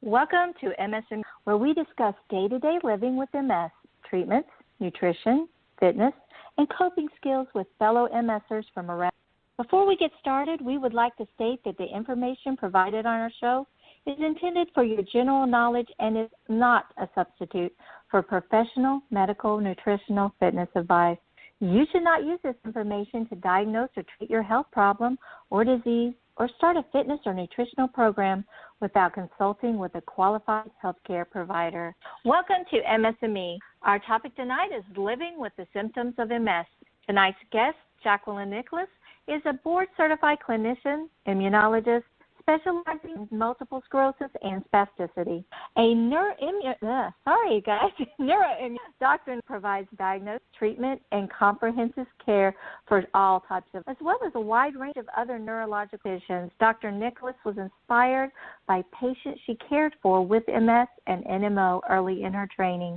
Welcome to MS&Me, where we discuss day-to-day living with MS, treatments, nutrition, fitness, and coping skills with fellow MSers from around. Before we get started, we would like to state that the information provided on our show is intended for your general knowledge and is not a substitute for professional, medical, nutritional, fitness advice. You should not use this information to diagnose or treat your health problem or disease or start a fitness or nutritional program without consulting with a qualified healthcare provider. Welcome to MS&Me. Our topic tonight is living with the symptoms of MS. Tonight's guest, Jacqueline Nicholas, is a board-certified clinician, immunologist, specializing in multiple sclerosis and spasticity. A doctor provides diagnosis, treatment, and comprehensive care for all types of, as well as a wide range of other neurological conditions. Dr. Nicholas was inspired by patients she cared for with MS and NMO early in her training.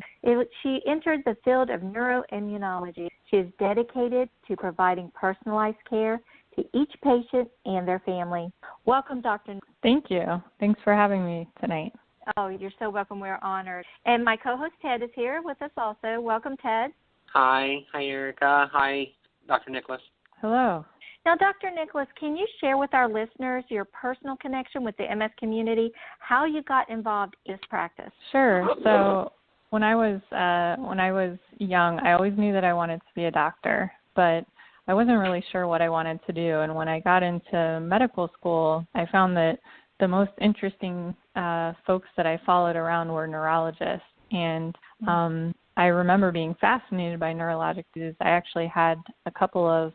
She entered the field of neuroimmunology. She is dedicated to providing personalized care to each patient and their family. Welcome, Dr. Thank you. Thanks for having me tonight. Oh, you're so welcome. We're honored. And my co-host, Ted, is here with us also. Welcome, Ted. Hi. Hi, Erica. Hi, Dr. Nicholas. Hello. Now, Dr. Nicholas, can you share with our listeners your personal connection with the MS community, how you got involved in this practice? Sure. So when I was young, I always knew that I wanted to be a doctor, but I wasn't really sure what I wanted to do. And when I got into medical school, I found that the most interesting folks that I followed around were neurologists. And I remember being fascinated by neurologic disease. I actually had a couple of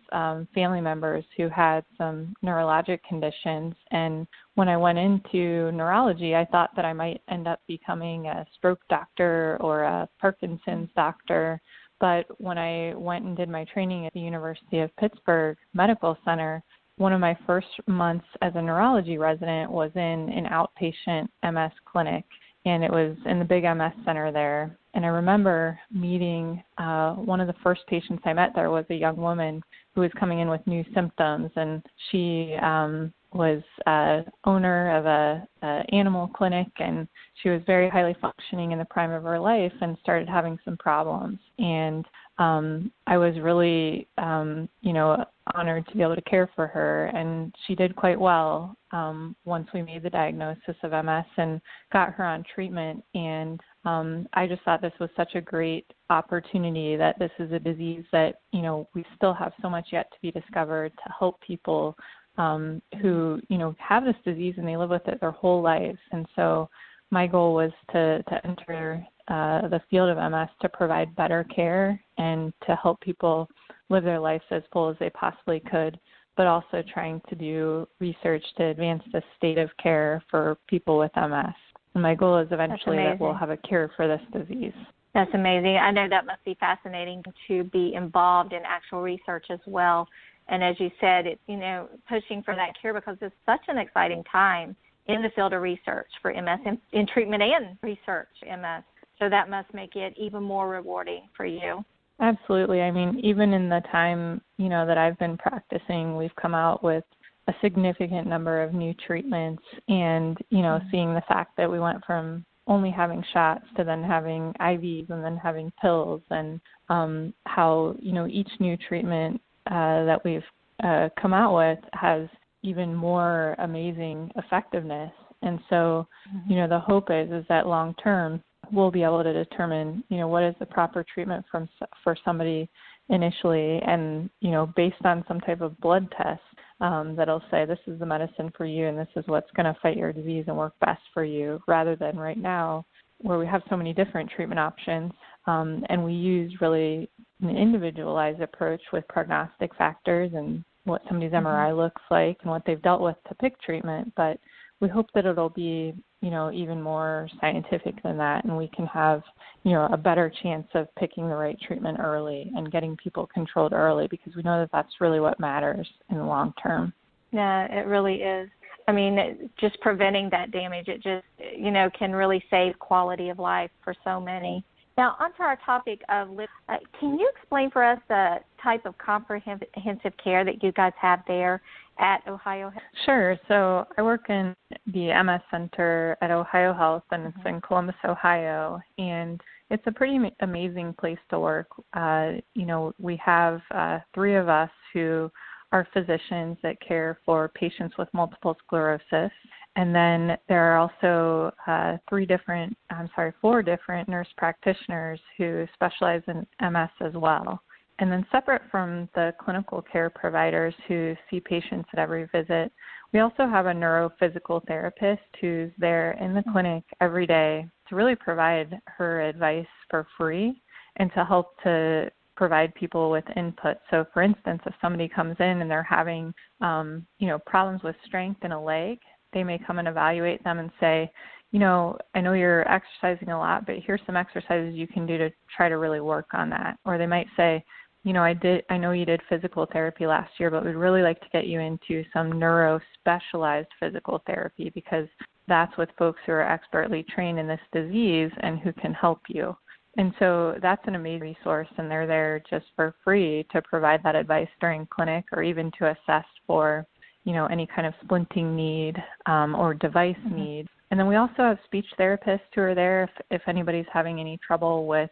family members who had some neurologic conditions. And when I went into neurology, I thought that I might end up becoming a stroke doctor or a Parkinson's doctor. But when I went and did my training at the University of Pittsburgh Medical Center, one of my first months as a neurology resident was in an outpatient MS clinic, and it was in the big MS center there. And I remember meeting one of the first patients I met there was a young woman who was coming in with new symptoms, and she was owner of a animal clinic, and she was very highly functioning in the prime of her life and started having some problems. And I was really, honored to be able to care for her, and she did quite well once we made the diagnosis of MS and got her on treatment. And I just thought this was such a great opportunity, that this is a disease that, we still have so much yet to be discovered to help people who, have this disease and they live with it their whole lives. And so my goal was to enter the field of MS to provide better care and to help people live their lives as full as they possibly could, but also trying to do research to advance the state of care for people with MS. And my goal is eventually that we'll have a cure for this disease. That's amazing. I know that must be fascinating to be involved in actual research as well. And as you said, pushing for that cure, because it's such an exciting time in the field of research for MS, in treatment and research MS. So that must make it even more rewarding for you. Absolutely. I mean, even in the time, that I've been practicing, we've come out with a significant number of new treatments, and, seeing the fact that we went from only having shots to then having IVs and then having pills, and how, each new treatment that we've come out with has even more amazing effectiveness. And so, the hope is that long term we'll be able to determine, what is the proper treatment for somebody initially, and, based on some type of blood test that'll say this is the medicine for you and this is what's going to fight your disease and work best for you, rather than right now where we have so many different treatment options, and we use really an individualized approach with prognostic factors and what somebody's MRI looks like and what they've dealt with to pick treatment. But we hope that it'll be, even more scientific than that, and we can have, a better chance of picking the right treatment early and getting people controlled early, because we know that that's really what matters in the long term. Yeah, it really is. I mean, just preventing that damage, it just, can really save quality of life for so many. Now, onto our topic of can you explain for us the type of comprehensive care that you guys have there at Ohio Health? Sure. So I work in the MS Center at Ohio Health, and it's in Columbus, Ohio, and it's a pretty amazing place to work. We have 3 of us who are physicians that care for patients with multiple sclerosis. And then there are also 4 different nurse practitioners who specialize in MS as well. And then separate from the clinical care providers who see patients at every visit, we also have a neurophysical therapist who's there in the clinic every day to really provide her advice for free and to help to provide people with input. So, for instance, if somebody comes in and they're having, problems with strength in a leg, they may come and evaluate them and say, I know you're exercising a lot, but here's some exercises you can do to try to really work on that. Or they might say, I know you did physical therapy last year, but we'd really like to get you into some neuro-specialized physical therapy because that's with folks who are expertly trained in this disease and who can help you. And so that's an amazing resource, and they're there just for free to provide that advice during clinic or even to assess for, any kind of splinting need or device need. And then we also have speech therapists who are there if anybody's having any trouble with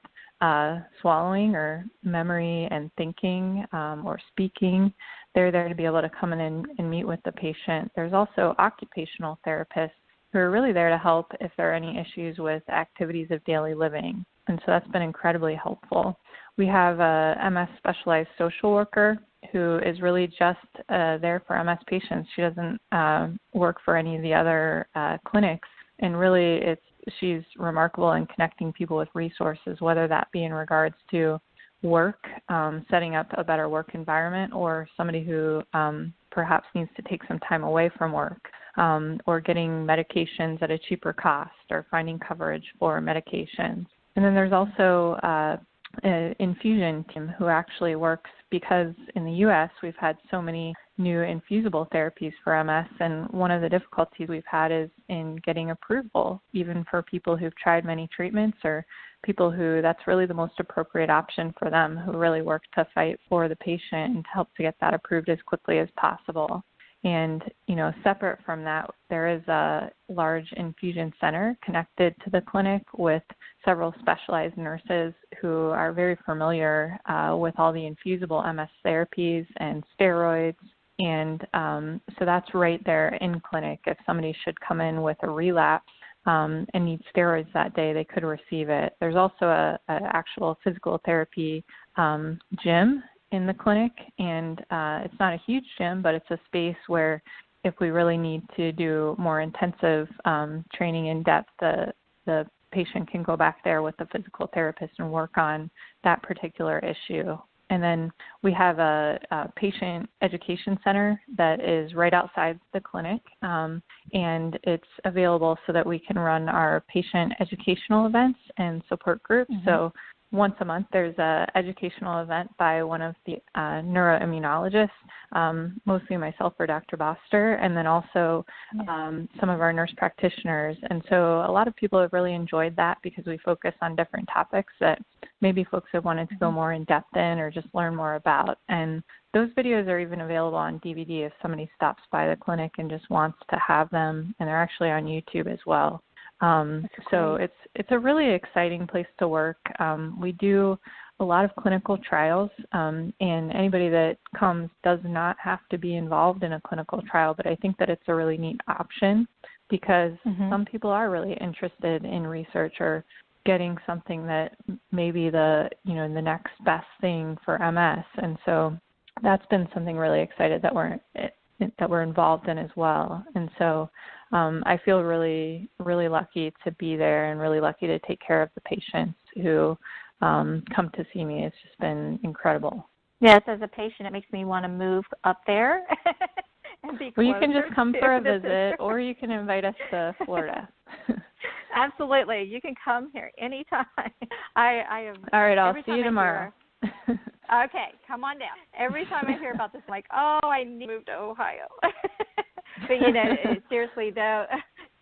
swallowing or memory and thinking or speaking. They're there to be able to come in and meet with the patient. There's also occupational therapists who are really there to help if there are any issues with activities of daily living. And so that's been incredibly helpful. We have a MS specialized social worker who is really just there for MS patients. She doesn't work for any of the other clinics. And really she's remarkable in connecting people with resources, whether that be in regards to work, setting up a better work environment, or somebody who perhaps needs to take some time away from work, or getting medications at a cheaper cost, or finding coverage for medications. And then there's also an infusion team who actually works because in the U.S. we've had so many new infusible therapies for MS, and one of the difficulties we've had is in getting approval, even for people who've tried many treatments or people who that's really the most appropriate option for them, who really work to fight for the patient and to help to get that approved as quickly as possible. And, separate from that, there is a large infusion center connected to the clinic with several specialized nurses who are very familiar with all the infusible MS therapies and steroids. And so that's right there in clinic. If somebody should come in with a relapse and need steroids that day, they could receive it. There's also an actual physical therapy gym in the clinic, and it's not a huge gym, but it's a space where if we really need to do more intensive training in depth, the patient can go back there with the physical therapist and work on that particular issue. And then we have a patient education center that is right outside the clinic, and it's available so that we can run our patient educational events and support groups. So once a month, there's an educational event by one of the neuroimmunologists, mostly myself or Dr. Boster, and then also some of our nurse practitioners. And so a lot of people have really enjoyed that because we focus on different topics that maybe folks have wanted to go more in depth in or just learn more about. And those videos are even available on DVD if somebody stops by the clinic and just wants to have them, and they're actually on YouTube as well. So it's a really exciting place to work. We do a lot of clinical trials, and anybody that comes does not have to be involved in a clinical trial, but I think that it's a really neat option because some people are really interested in research or getting something that may be the next best thing for MS. And so that's been something really excited that we're involved in as well. And so I feel really, really lucky to be there and really lucky to take care of the patients who come to see me. It's just been incredible. Yes, as a patient, it makes me want to move up there and be closer. Well, you can just come for a visit, or you can invite us to Florida. Absolutely. You can come here anytime. I am. All right, I'll see you tomorrow. Okay, come on down. Every time I hear about this, I'm like, I need to move to Ohio. But, seriously, though,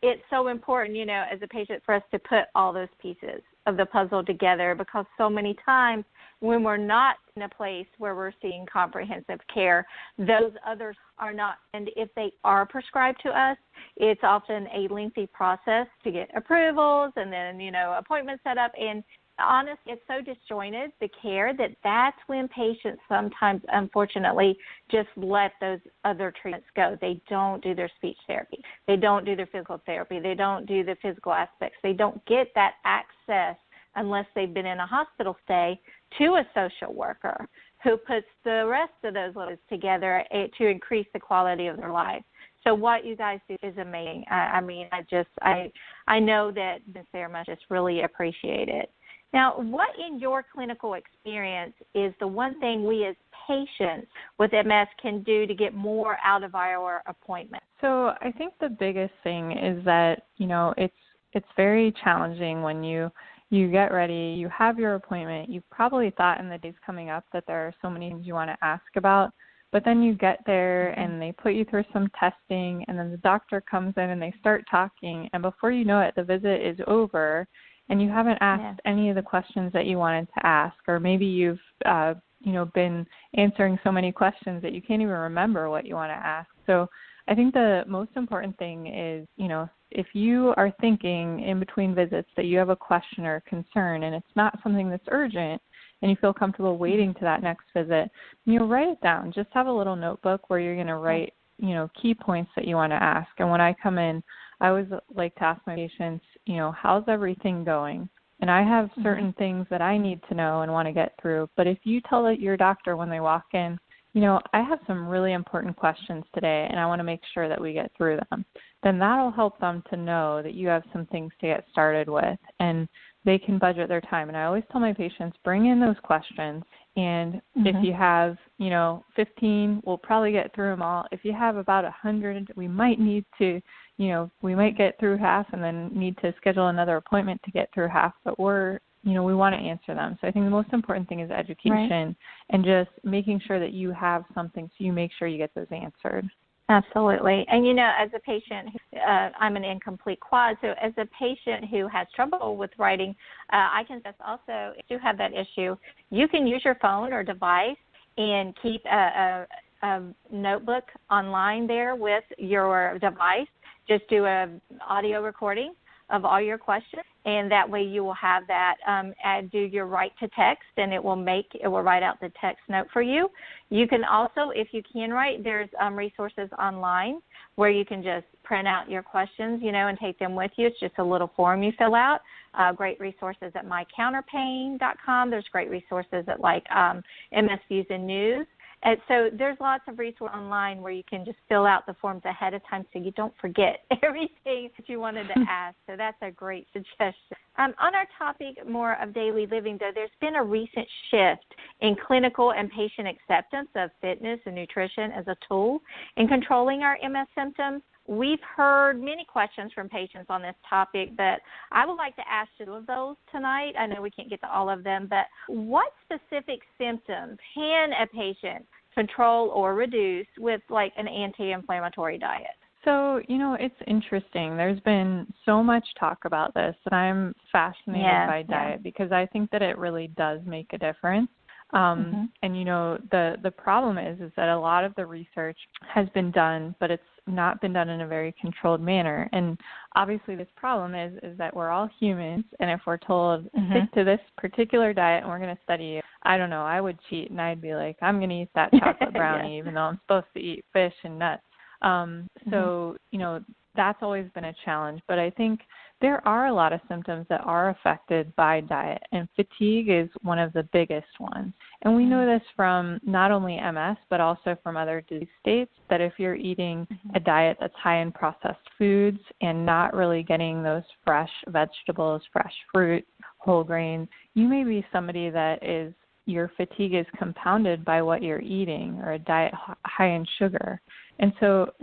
it's so important, as a patient for us to put all those pieces of the puzzle together, because so many times when we're not in a place where we're seeing comprehensive care, those others are not. And if they are prescribed to us, it's often a lengthy process to get approvals and then, appointments set up. And honestly, it's so disjointed, the care, that's when patients sometimes, unfortunately, just let those other treatments go. They don't do their speech therapy. They don't do their physical therapy. They don't do the physical aspects. They don't get that access unless they've been in a hospital stay to a social worker who puts the rest of those little together to increase the quality of their life. So what you guys do is amazing. I know that Ms. Sarah must just really appreciate it. Now, what in your clinical experience is the one thing we as patients with MS can do to get more out of our appointment? So I think the biggest thing is that, it's very challenging when you get ready, you have your appointment, you've probably thought in the days coming up that there are so many things you want to ask about, but then you get there and they put you through some testing, and then the doctor comes in and they start talking, and before you know it, the visit is over, and you haven't asked any of the questions that you wanted to ask, or maybe you've, been answering so many questions that you can't even remember what you want to ask. So I think the most important thing is, if you are thinking in between visits that you have a question or a concern and it's not something that's urgent and you feel comfortable waiting to that next visit, write it down. Just have a little notebook where you're going to write, key points that you want to ask. And when I come in, I always like to ask my patients, how's everything going? And I have certain things that I need to know and want to get through. But if you tell your doctor when they walk in, I have some really important questions today and I want to make sure that we get through them, then that'll help them to know that you have some things to get started with and they can budget their time. And I always tell my patients, bring in those questions. And if you have, 15, we'll probably get through them all. If you have about 100, we might need to, we might get through half and then need to schedule another appointment to get through half, but we want to answer them. So I think the most important thing is education and just making sure that you have something so you make sure you get those answered. Absolutely. And, as a patient, I'm an incomplete quad, so as a patient who has trouble with writing, I can just also, if you have that issue, you can use your phone or device and keep a notebook online there with your device. Just do an audio recording of all your questions, and that way you will have that and do your write to text, and it will write out the text note for you. You can also, if you can write, there's resources online where you can just print out your questions, and take them with you. It's just a little form you fill out. Great resources at mycounterpain.com. There's great resources at MS Views and News. And so there's lots of resources online where you can just fill out the forms ahead of time so you don't forget everything that you wanted to ask. So that's a great suggestion. On our topic more of daily living, though, there's been a recent shift in clinical and patient acceptance of fitness and nutrition as a tool in controlling our MS symptoms. We've heard many questions from patients on this topic, but I would like to ask two of those tonight. I know we can't get to all of them, but what specific symptoms can a patient control or reduce with an anti-inflammatory diet? So, it's interesting. There's been so much talk about this, and I'm fascinated by diet because I think that it really does make a difference. And, the problem is that a lot of the research has been done, but it's not been done in a very controlled manner. And obviously this problem is that we're all humans, and if we're told stick to this particular diet and we're going to study you, I don't know, I would cheat and I'd be like, I'm going to eat that chocolate brownie even though I'm supposed to eat fish and nuts. So, that's always been a challenge. But I think there are a lot of symptoms that are affected by diet, and fatigue is one of the biggest ones. And we know this from not only MS, but also from other disease states, that if you're eating a diet that's high in processed foods and not really getting those fresh vegetables, fresh fruit, whole grains, you may be somebody that is, your fatigue is compounded by what you're eating, or a diet high in sugar. And so,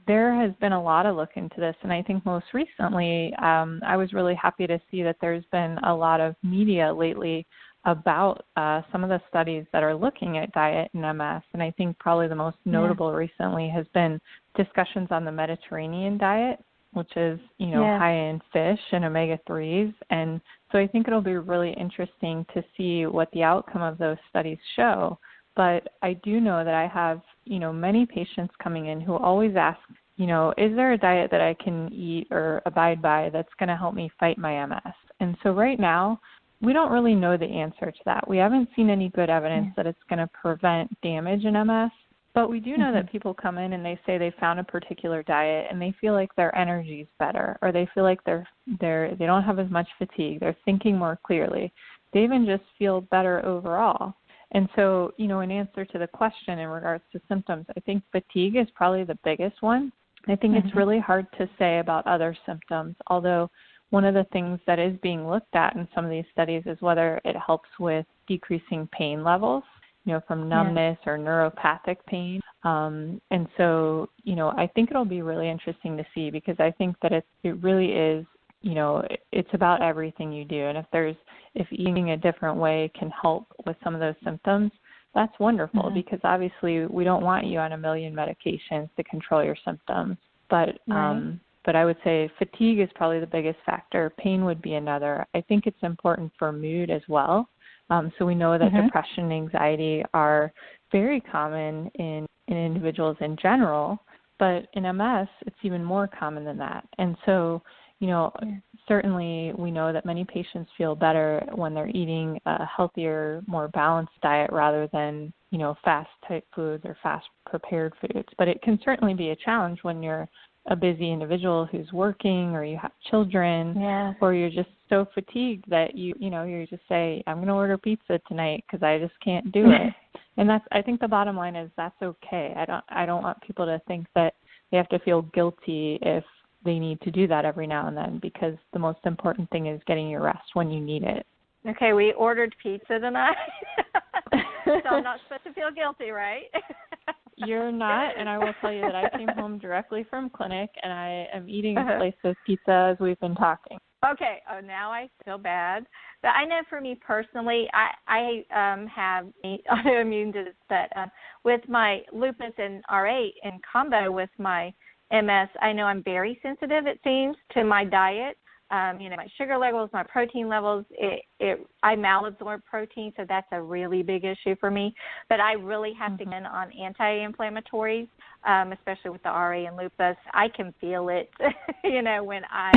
there has been a lot of look into this. And I think most recently, I was really happy to see that there's been a lot of media lately about some of the studies that are looking at diet and MS. And I think probably the most notable recently has been discussions on the Mediterranean diet. which is, Yes. high in fish and omega-3s. And so I think it'll be really interesting to see what the outcome of those studies show. But I do know that I have, many patients coming in who always ask, is there a diet that I can eat or abide by that's going to help me fight my MS? And so right now, we don't really know the answer to that. We haven't seen any good evidence that it's going to prevent damage in MS, but we do know that people come in and they say they found a particular diet and they feel like their energy is better, or they feel like they don't have as much fatigue, they're thinking more clearly. They even just feel better overall. And so, in answer to the question in regards to symptoms, I think fatigue is probably the biggest one. I think it's really hard to say about other symptoms, although one of the things that is being looked at in some of these studies is whether it helps with decreasing pain levels, from numbness or neuropathic pain. And so, I think it'll be really interesting to see, because I think that it really is, it's about everything you do. And if eating a different way can help with some of those symptoms, that's wonderful, because obviously we don't want you on a million medications to control your symptoms. But but I would say fatigue is probably the biggest factor. Pain would be another. I think it's important for mood as well. So we know that depression and anxiety are very common in individuals in general, but in MS, it's even more common than that. And so, certainly we know that many patients feel better when they're eating a healthier, more balanced diet rather than, fast type foods or fast prepared foods. But it can certainly be a challenge when you're a busy individual who's working, or you have children, or you're just so fatigued that you just say, I'm going to order pizza tonight because I just can't do it. And I think the bottom line is that's okay. I don't want people to think that they have to feel guilty if they need to do that every now and then, because the most important thing is getting your rest when you need it. Okay, we ordered pizza tonight, so I'm not supposed to feel guilty, right? You're not, and I will tell you that I came home directly from clinic, and I am eating a slice of pizza as we've been talking. Okay. Oh, now I feel bad. But I know for me personally, I have autoimmune disease, but with my lupus and RA in combo with my MS, I know I'm very sensitive, it seems, to my diet. My sugar levels, my protein levels, I malabsorb protein, so that's a really big issue for me. But I really have to get in on anti-inflammatories, especially with the RA and lupus. I can feel it, when I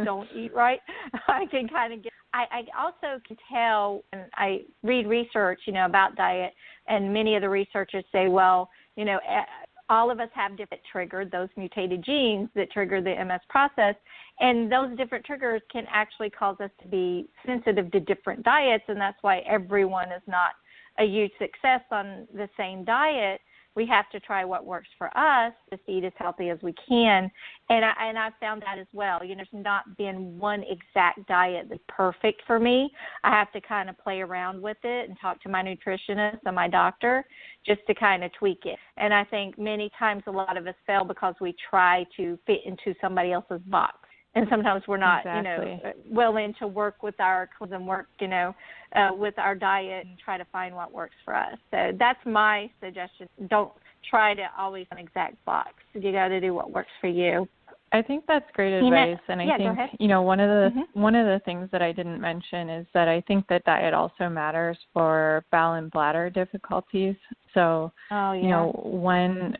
don't eat right. I can kind of get, I also can tell when I read research, about diet, and many of the researchers say, well, all of us have different triggered, those mutated genes that trigger the MS process, and those different triggers can actually cause us to be sensitive to different diets, and that's why everyone is not a huge success on the same diet. We have to try what works for us to eat as healthy as we can, and I've found that as well. There's not been one exact diet that's perfect for me. I have to kind of play around with it and talk to my nutritionist and my doctor just to kind of tweak it. And I think many times a lot of us fail because we try to fit into somebody else's box. And sometimes we're not, willing to work with our clothes and work, with our diet and try to find what works for us. So that's my suggestion. Don't try to always an exact box. You got to do what works for you. I think that's great advice, and I think one of the things that I didn't mention is that I think that diet also matters for bowel and bladder difficulties. So, when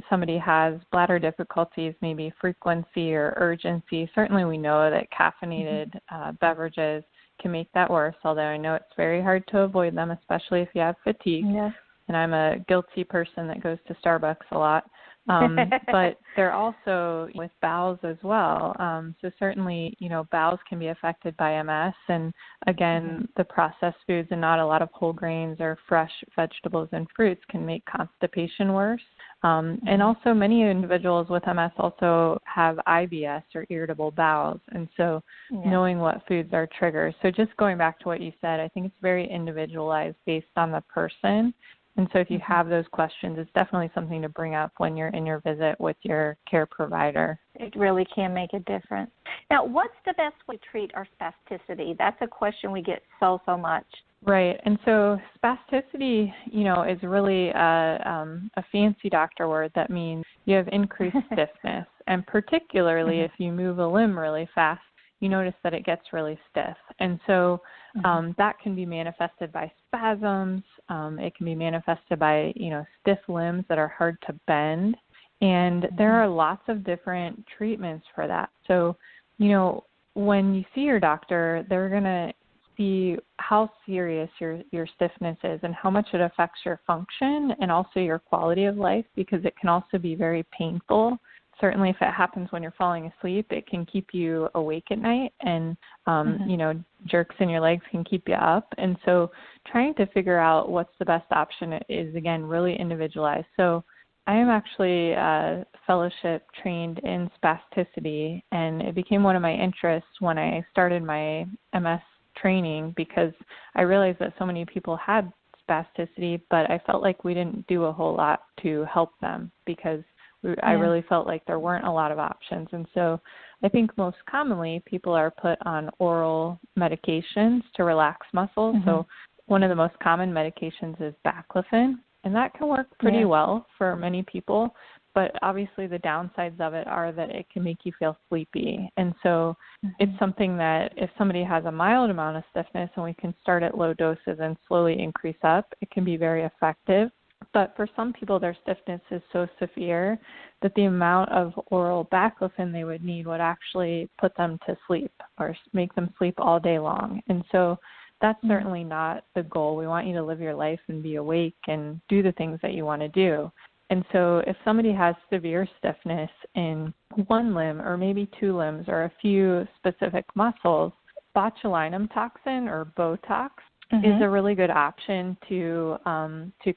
somebody has bladder difficulties, maybe frequency or urgency, certainly we know that caffeinated beverages can make that worse, although I know it's very hard to avoid them, especially if you have fatigue. Yes. And I'm a guilty person that goes to Starbucks a lot. But they're also with bowels as well. So certainly, bowels can be affected by MS. And again, the processed foods and not a lot of whole grains or fresh vegetables and fruits can make constipation worse. And also many individuals with MS also have IBS or irritable bowels. And so knowing what foods are triggers. So just going back to what you said, I think it's very individualized based on the person. And so if you have those questions, it's definitely something to bring up when you're in your visit with your care provider. It really can make a difference. Now, what's the best way to treat our spasticity? That's a question we get so much. Right. And so spasticity, is really a fancy doctor word that means you have increased stiffness. And particularly if you move a limb really fast, you notice that it gets really stiff. And so that can be manifested by spasms. It can be manifested by, stiff limbs that are hard to bend. And there are lots of different treatments for that. So, when you see your doctor, they're going to see how serious your stiffness is and how much it affects your function and also your quality of life, because it can also be very painful. Certainly if it happens when you're falling asleep, it can keep you awake at night, and, jerks in your legs can keep you up. And so trying to figure out what's the best option is, again, really individualized. So I am actually fellowship trained in spasticity, and it became one of my interests when I started my MS training, because I realized that so many people had spasticity, but I felt like we didn't do a whole lot to help them, because I really felt like there weren't a lot of options. And so I think most commonly people are put on oral medications to relax muscles. So one of the most common medications is Baclofen, and that can work pretty well for many people. But obviously the downsides of it are that it can make you feel sleepy. And so it's something that if somebody has a mild amount of stiffness and we can start at low doses and slowly increase up, it can be very effective. But for some people, their stiffness is so severe that the amount of oral Baclofen they would need would actually put them to sleep or make them sleep all day long. And so that's certainly not the goal. We want you to live your life and be awake and do the things that you want to do. And so if somebody has severe stiffness in one limb or maybe two limbs or a few specific muscles, botulinum toxin or Botox is a really good option to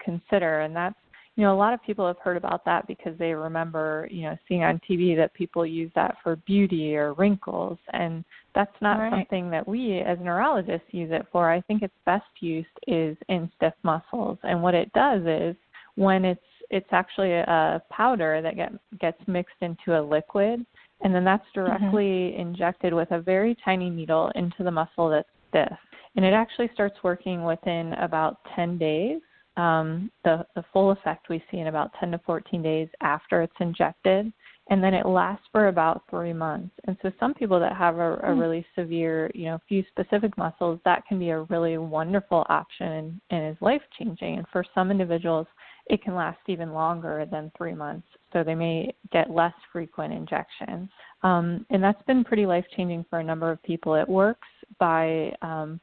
consider. And that's, a lot of people have heard about that because they remember, seeing on TV that people use that for beauty or wrinkles. And that's not something that we as neurologists use it for. I think its best used is in stiff muscles. And what it does is when it's actually a powder that gets mixed into a liquid, and then that's directly injected with a very tiny needle into the muscle that's stiff. And it actually starts working within about 10 days. The full effect we see in about 10 to 14 days after it's injected, and then it lasts for about 3 months. And so some people that have a really severe, few specific muscles, that can be a really wonderful option and is life-changing. And for some individuals, it can last even longer than 3 months. So they may get less frequent injections. And that's been pretty life-changing for a number of people. It works by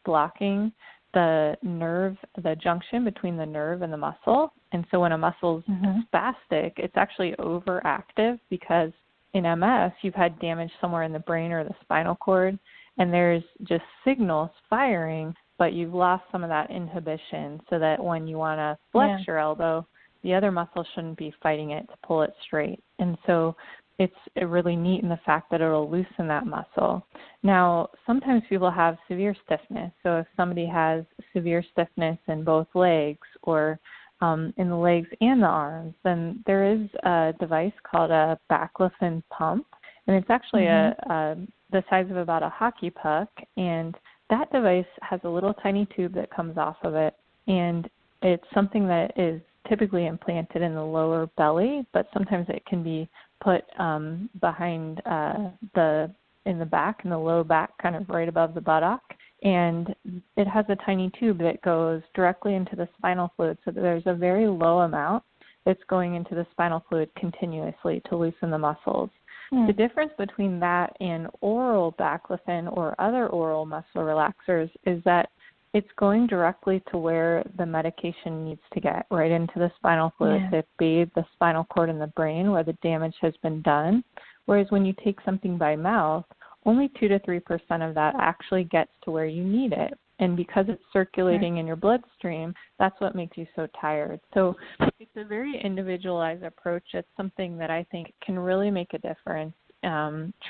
blocking the nerve, the junction between the nerve and the muscle. And so when a muscle's spastic, it's actually overactive because in MS, you've had damage somewhere in the brain or the spinal cord, and there's just signals firing, but you've lost some of that inhibition so that when you want to flex your elbow, the other muscle shouldn't be fighting it to pull it straight. And so it's really neat in the fact that it'll loosen that muscle. Now, sometimes people have severe stiffness. So if somebody has severe stiffness in both legs or in the legs and the arms, then there is a device called a Baclofen Pump. And it's actually the size of about a hockey puck. And that device has a little tiny tube that comes off of it. And it's something that is typically implanted in the lower belly, but sometimes it can be put behind in the back, in the low back, kind of right above the buttock. And it has a tiny tube that goes directly into the spinal fluid, so that there's a very low amount that's going into the spinal fluid continuously to loosen the muscles. The difference between that and oral Baclofen or other oral muscle relaxers is that it's going directly to where the medication needs to get, right into the spinal fluid to bathe the spinal cord and the brain where the damage has been done. Whereas when you take something by mouth, only 2 to 3% of that actually gets to where you need it. And because it's circulating in your bloodstream, that's what makes you so tired. So it's a very individualized approach. It's something that I think can really make a difference,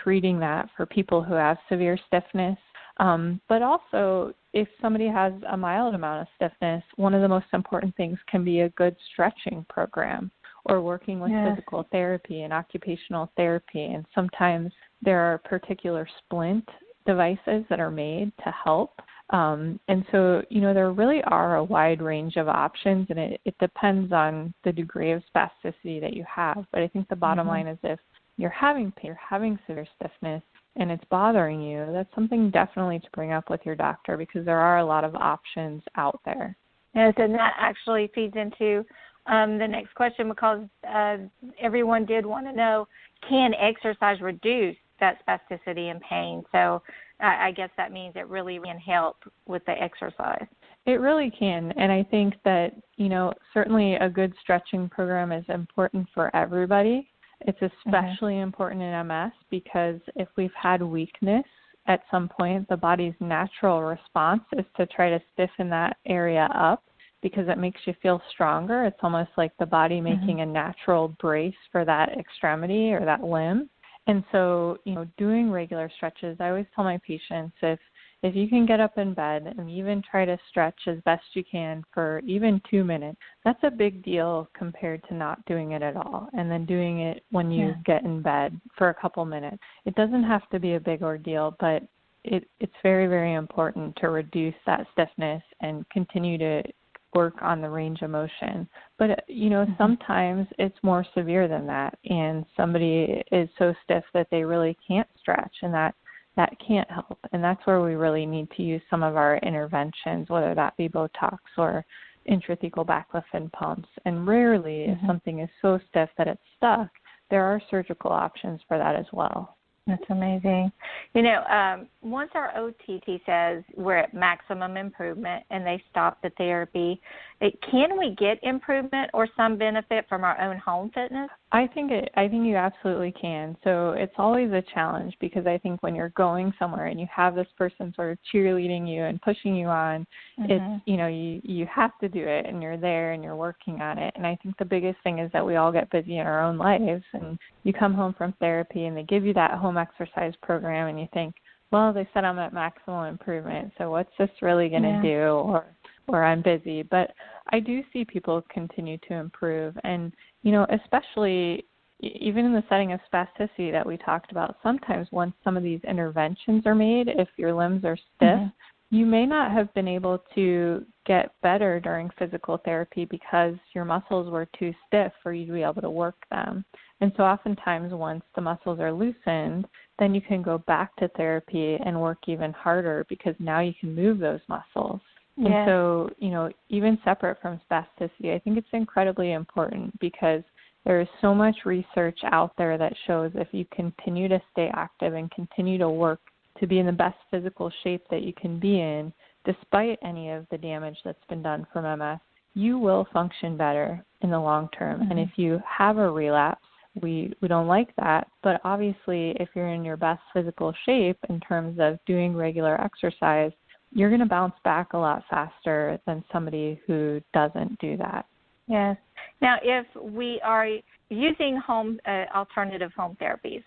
treating that for people who have severe stiffness. But also, if somebody has a mild amount of stiffness, one of the most important things can be a good stretching program or working with physical therapy and occupational therapy. And sometimes there are particular splint devices that are made to help. And so, there really are a wide range of options, and it depends on the degree of spasticity that you have. But I think the bottom line is if you're having pain, you're having severe stiffness, and it's bothering you, that's something definitely to bring up with your doctor because there are a lot of options out there. Yes, and that actually feeds into the next question because everyone did want to know, can exercise reduce that spasticity and pain? So I guess that means it really can help with the exercise. It really can, and I think that, certainly a good stretching program is important for everybody. It's especially important in MS because if we've had weakness at some point, the body's natural response is to try to stiffen that area up because it makes you feel stronger. It's almost like the body making a natural brace for that extremity or that limb. And so, doing regular stretches, I always tell my patients if you can get up in bed and even try to stretch as best you can for even 2 minutes, that's a big deal compared to not doing it at all. And then doing it when you get in bed for a couple minutes. It doesn't have to be a big ordeal, but it's very, very important to reduce that stiffness and continue to work on the range of motion. But, sometimes it's more severe than that. And somebody is so stiff that they really can't stretch, and that can't help. And that's where we really need to use some of our interventions, whether that be Botox or intrathecal Baclofen pumps. And rarely, if something is so stiff that it's stuck, there are surgical options for that as well. That's amazing. Once our OTT says we're at maximum improvement and they stop the therapy, can we get improvement or some benefit from our own home fitness? I think you absolutely can. So it's always a challenge because I think when you're going somewhere and you have this person sort of cheerleading you and pushing you on, it's, you have to do it and you're there and you're working on it. And I think the biggest thing is that we all get busy in our own lives and you come home from therapy and they give you that home exercise program and you think, well, they said I'm at maximum improvement, so what's this really going to do? Or I'm busy. But I do see people continue to improve. And, especially even in the setting of spasticity that we talked about, sometimes once some of these interventions are made, if your limbs are stiff, you may not have been able to get better during physical therapy because your muscles were too stiff for you to be able to work them. And so oftentimes once the muscles are loosened, then you can go back to therapy and work even harder because now you can move those muscles. And so, even separate from spasticity, I think it's incredibly important because there is so much research out there that shows if you continue to stay active and continue to work to be in the best physical shape that you can be in, despite any of the damage that's been done from MS, you will function better in the long term. And if you have a relapse, we don't like that. But obviously, if you're in your best physical shape in terms of doing regular exercise, you're going to bounce back a lot faster than somebody who doesn't do that. Yes. Now, if we are using alternative home therapies,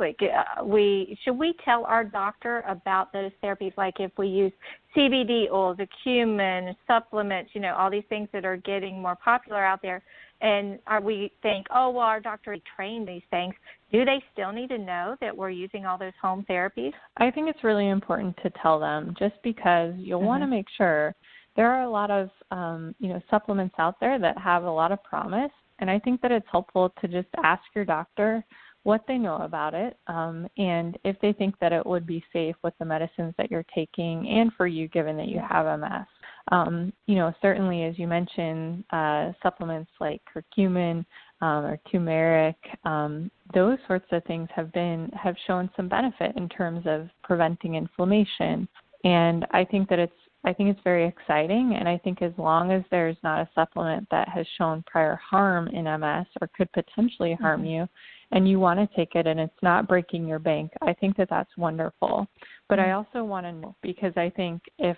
should we tell our doctor about those therapies? Like if we use CBD oils, cumin, supplements, all these things that are getting more popular out there, and we think, our doctor trained these things. Do they still need to know that we're using all those home therapies? I think it's really important to tell them just because you'll want to make sure. There are a lot of, supplements out there that have a lot of promise, and I think that it's helpful to just ask your doctor what they know about it and if they think that it would be safe with the medicines that you're taking and for you given that you have MS. Certainly, as you mentioned, supplements like curcumin or turmeric, those sorts of things have shown some benefit in terms of preventing inflammation. And I think it's very exciting, and I think as long as there's not a supplement that has shown prior harm in MS or could potentially harm you, and you want to take it and it's not breaking your bank, I think that that's wonderful. But I also want to know, because I think if,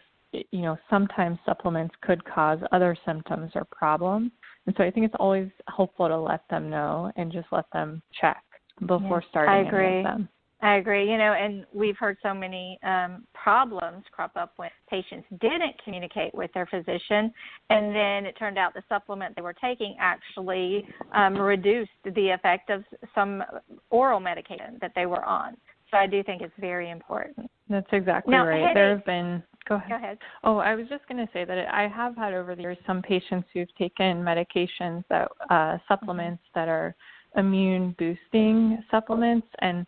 sometimes supplements could cause other symptoms or problems, and so I think it's always helpful to let them know and just let them check before starting any of them. I agree, and we've heard so many problems crop up when patients didn't communicate with their physician, and then it turned out the supplement they were taking actually reduced the effect of some oral medication that they were on. So I do think it's very important. That's exactly right. There have been... Go ahead. Oh, I was just going to say that I have had over the years some patients who've taken medications that supplements that are immune boosting supplements. And,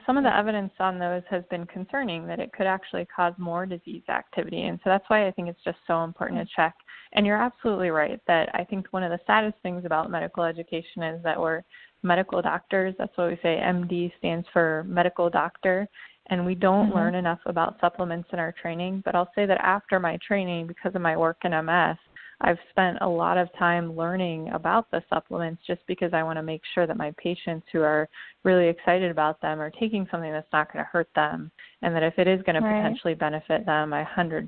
some of the evidence on those has been concerning that it could actually cause more disease activity. And so that's why I think it's just so important to check. And you're absolutely right that I think one of the saddest things about medical education is that we're medical doctors. That's what we say. MD stands for medical doctor. And we don't learn enough about supplements in our training. But I'll say that after my training, because of my work in MS, I've spent a lot of time learning about the supplements just because I want to make sure that my patients who are really excited about them are taking something that's not going to hurt them, and that if it is going to potentially benefit them, I 100%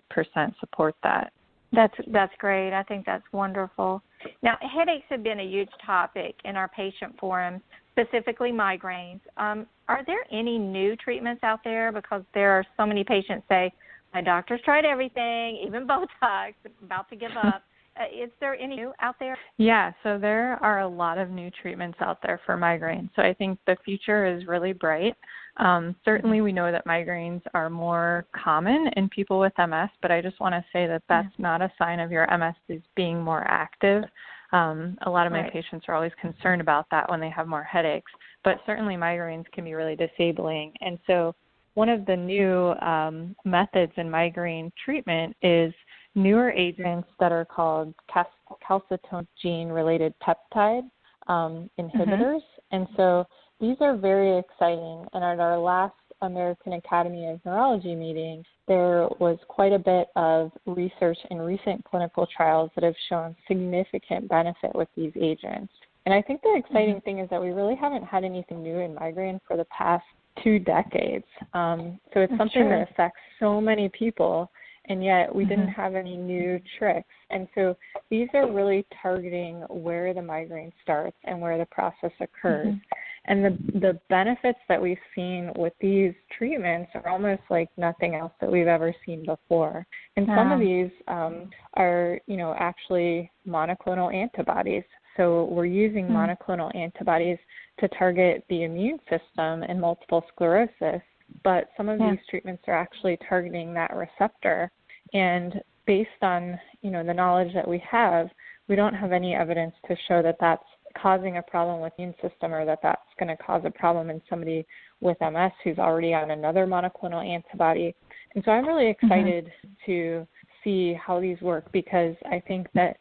support that. That's great. I think that's wonderful. Now, headaches have been a huge topic in our patient forums, specifically migraines. Are there any new treatments out there? Because there are so many patients say, my doctor's tried everything, even Botox, about to give up. Is there any new out there? Yeah, so there are a lot of new treatments out there for migraines. So I think the future is really bright. Certainly we know that migraines are more common in people with MS, but I just want to say that that's not a sign of your MS is being more active. A lot of my patients are always concerned about that when they have more headaches, but certainly migraines can be really disabling. And so one of the new methods in migraine treatment is newer agents that are called calcitonin gene-related peptide inhibitors. And so these are very exciting. And at our last American Academy of Neurology meeting, there was quite a bit of research in recent clinical trials that have shown significant benefit with these agents. And I think the exciting thing is that we really haven't had anything new in migraine for the past 2 decades. So it's something that affects so many people, and yet we didn't have any new tricks. And so these are really targeting where the migraine starts and where the process occurs. And the benefits that we've seen with these treatments are almost like nothing else that we've ever seen before. And some of these are, actually monoclonal antibodies. So we're using monoclonal antibodies to target the immune system in multiple sclerosis, but some of these treatments are actually targeting that receptor. And based on, the knowledge that we have, we don't have any evidence to show that that's causing a problem with the immune system or that that's going to cause a problem in somebody with MS who's already on another monoclonal antibody. And so I'm really excited to see how these work, because I think that,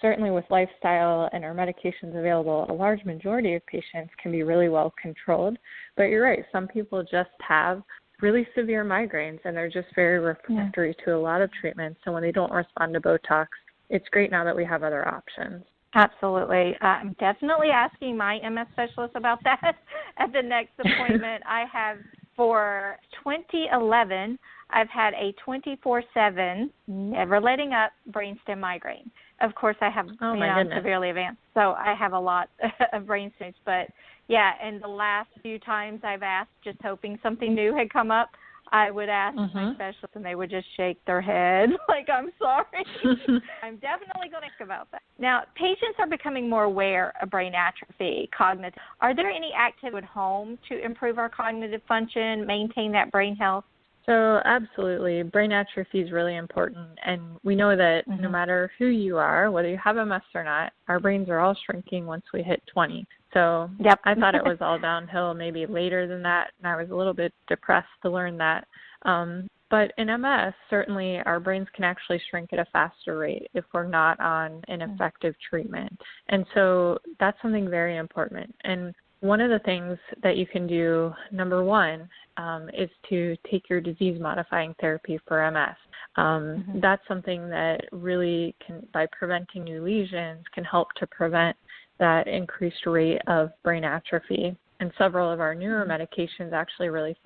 certainly with lifestyle and our medications available, a large majority of patients can be really well controlled. But you're right, some people just have really severe migraines and they're just very refractory to a lot of treatments. So when they don't respond to Botox, it's great now that we have other options. Absolutely. I'm definitely asking my MS specialist about that at the next appointment. I have, for 2011, I've had a 24/7, never letting up brainstem migraine. Of course, I have severely advanced, so I have a lot of brainstems. But, and the last few times I've asked, just hoping something new had come up, I would ask my specialist, and they would just shake their head like, I'm sorry. I'm definitely going to ask about that. Now, patients are becoming more aware of brain atrophy, cognitive. Are there any activities at home to improve our cognitive function, maintain that brain health? So absolutely. Brain atrophy is really important. And we know that no matter who you are, whether you have MS or not, our brains are all shrinking once we hit 20. So I thought it was all downhill maybe later than that, and I was a little bit depressed to learn that. But in MS, certainly our brains can actually shrink at a faster rate if we're not on an effective treatment. And so that's something very important. And one of the things that you can do, number one, is to take your disease-modifying therapy for MS. That's something that really can, by preventing new lesions, can help to prevent that increased rate of brain atrophy. And several of our newer medications actually really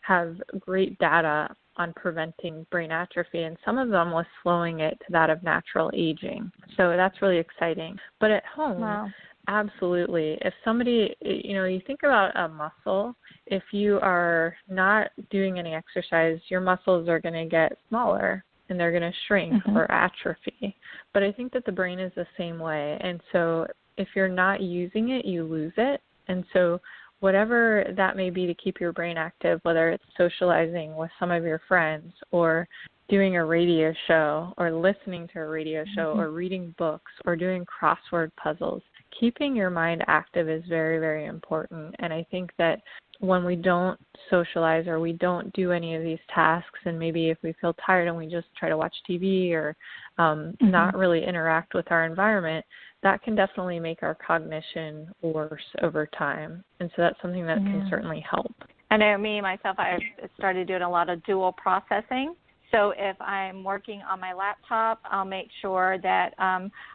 have great data on preventing brain atrophy, and some of them was slowing it to that of natural aging. So that's really exciting. But at home, absolutely. If somebody, you think about a muscle, if you are not doing any exercise, your muscles are going to get smaller and they're going to shrink or atrophy. But I think that the brain is the same way. And so if you're not using it, you lose it. And so whatever that may be to keep your brain active, whether it's socializing with some of your friends or doing a radio show or listening to a radio show or reading books or doing crossword puzzles, keeping your mind active is very, very important. And I think that when we don't socialize or we don't do any of these tasks, and maybe if we feel tired and we just try to watch TV or not really interact with our environment, that can definitely make our cognition worse over time. And so that's something that can certainly help. I know me, myself, I started doing a lot of dual processing. So if I'm working on my laptop, I'll make sure that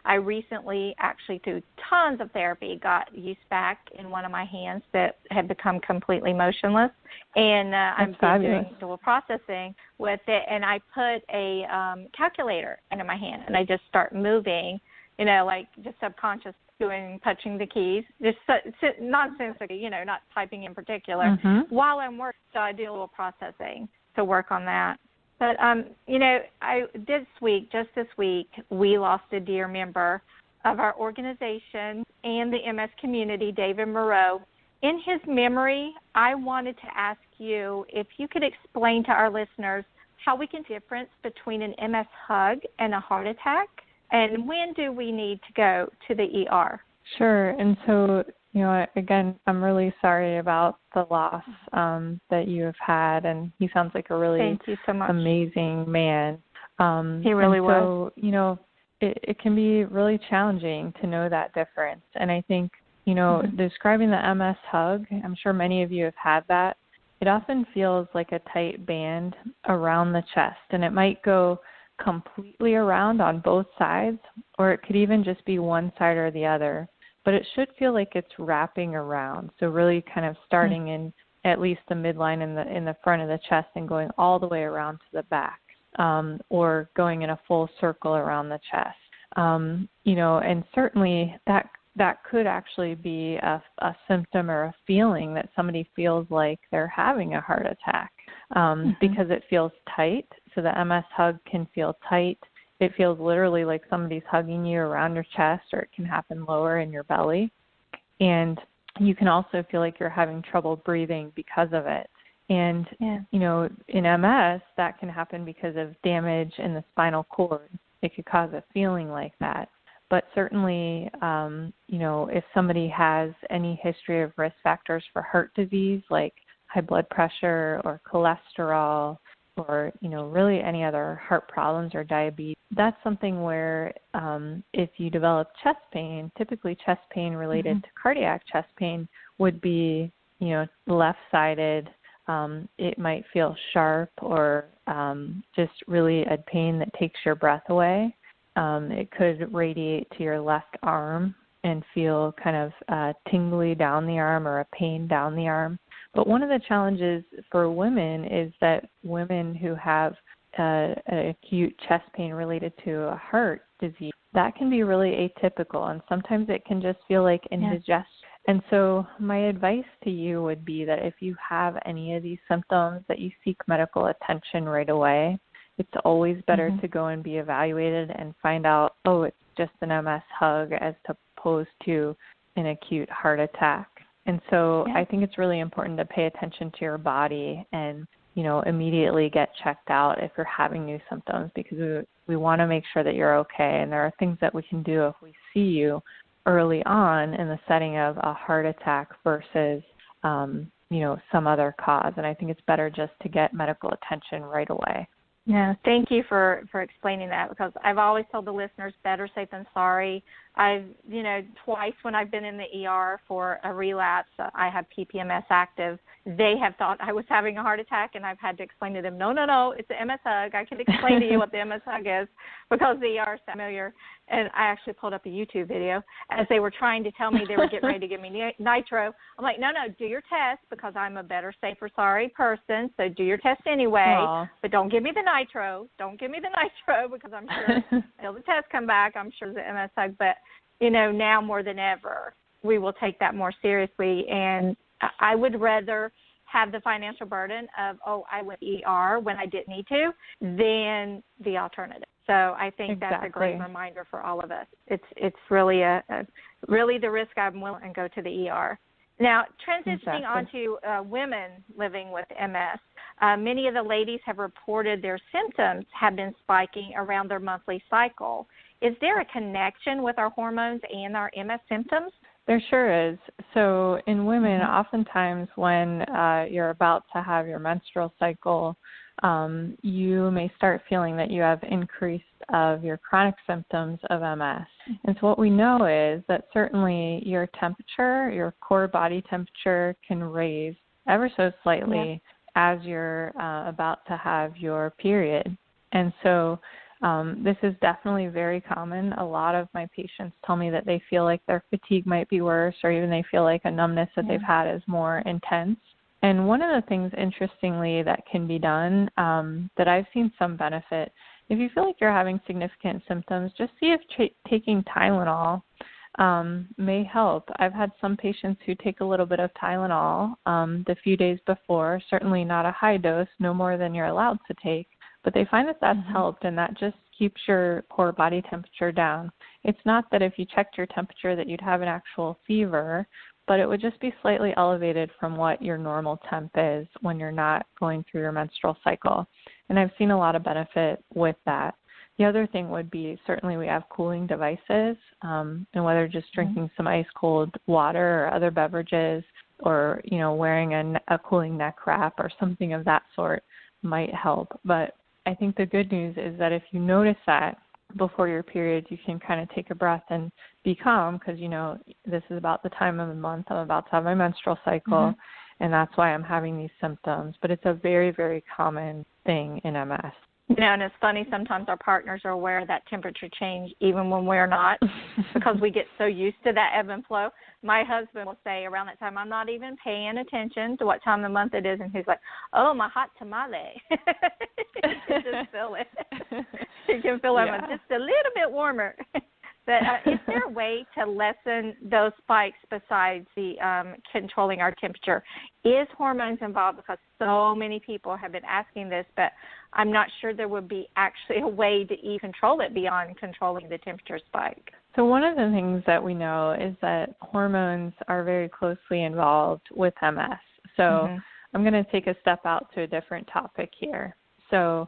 I recently, actually through tons of therapy, got use back in one of my hands that had become completely motionless. And I'm doing dual processing with it, and I put a calculator into my hand, and I just start moving, like just subconscious punching the keys, just nonsensically, not typing in particular, while I'm working. So I do a little processing to work on that. But, just this week, we lost a dear member of our organization and the MS community, David Moreau. In his memory, I wanted to ask you if you could explain to our listeners how we can difference between an MS hug and a heart attack, and when do we need to go to the ER? Sure. And so, again, I'm really sorry about the loss that you have had, and he sounds like a really Thank you so much. Amazing man. He really was. So, it can be really challenging to know that difference. And I think, describing the MS hug, I'm sure many of you have had that. It often feels like a tight band around the chest, and it might go completely around on both sides, or it could even just be one side or the other. But it should feel like it's wrapping around. So really kind of starting in at least the midline in the front of the chest and going all the way around to the back, or going in a full circle around the chest. And certainly that could actually be a symptom or a feeling that somebody feels like they're having a heart attack, because it feels tight. So the MS hug can feel tight. It feels literally like somebody's hugging you around your chest, or it can happen lower in your belly. And you can also feel like you're having trouble breathing because of it. And, in MS, that can happen because of damage in the spinal cord. It could cause a feeling like that. But certainly, if somebody has any history of risk factors for heart disease, like high blood pressure or cholesterol, or, really any other heart problems or diabetes, that's something where if you develop chest pain, typically chest pain related to cardiac chest pain would be, left-sided. It might feel sharp or just really a pain that takes your breath away. It could radiate to your left arm and feel kind of tingly down the arm or a pain down the arm. But one of the challenges for women is that women who have acute chest pain related to a heart disease, that can be really atypical, and sometimes it can just feel like indigestion. And so my advice to you would be that if you have any of these symptoms, that you seek medical attention right away. It's always better to go and be evaluated and find out, it's just an MS hug as opposed to an acute heart attack. And so I think it's really important to pay attention to your body and, immediately get checked out if you're having new symptoms, because we want to make sure that you're okay. And there are things that we can do if we see you early on in the setting of a heart attack versus, some other cause. And I think it's better just to get medical attention right away. Yeah, thank you for explaining that, because I've always told the listeners, better safe than sorry. I've, twice when I've been in the ER for a relapse, I have PPMS active. They have thought I was having a heart attack, and I've had to explain to them, no, it's an MS hug. I can explain to you what the MS hug is, because the ER is familiar. And I actually pulled up a YouTube video as they were trying to tell me they were getting ready to give me nitro. I'm like, no, do your test, because I'm a better, safer, sorry person. So do your test anyway, but don't give me the nitro. Don't give me the nitro, because I'm sure until the test come back, I'm sure it's an MS hug. But, now more than ever, we will take that more seriously. And I would rather have the financial burden of, I went ER when I didn't need to, than the alternative. So I think that's a great reminder for all of us. It's really really the risk I'm willing to go to the ER. Now, transitioning on to women living with MS, many of the ladies have reported their symptoms have been spiking around their monthly cycle. Is there a connection with our hormones and our MS symptoms? There sure is. So in women, oftentimes when you're about to have your menstrual cycle, you may start feeling that you have increase of your chronic symptoms of MS. And so what we know is that certainly your temperature, your core body temperature can raise ever so slightly as you're about to have your period. And so this is definitely very common. A lot of my patients tell me that they feel like their fatigue might be worse, or even they feel like a numbness that they've had is more intense. And one of the things, interestingly, that can be done that I've seen some benefit, if you feel like you're having significant symptoms, just see if taking Tylenol may help. I've had some patients who take a little bit of Tylenol the few days before, certainly not a high dose, no more than you're allowed to take, but they find that that's helped, and that just keeps your core body temperature down. It's not that if you checked your temperature that you'd have an actual fever, but it would just be slightly elevated from what your normal temp is when you're not going through your menstrual cycle. And I've seen a lot of benefit with that. The other thing would be certainly we have cooling devices, and whether just drinking some ice cold water or other beverages, or wearing a cooling neck wrap or something of that sort might help. But I think the good news is that if you notice that before your period, you can kind of take a breath and be calm, because this is about the time of the month I'm about to have my menstrual cycle, and that's why I'm having these symptoms. But it's a very, very common thing in MS. And it's funny, sometimes our partners are aware of that temperature change even when we're not, because we get so used to that ebb and flow. My husband will say around that time, I'm not even paying attention to what time of the month it is, and he's like, oh, my hot tamale. You can just feel it. You can feel it just a little bit warmer. But is there a way to lessen those spikes besides the controlling our temperature? Is hormones involved? Because so many people have been asking this, but I'm not sure there would be actually a way to even control it beyond controlling the temperature spike. So one of the things that we know is that hormones are very closely involved with MS. So I'm going to take a step out to a different topic here. So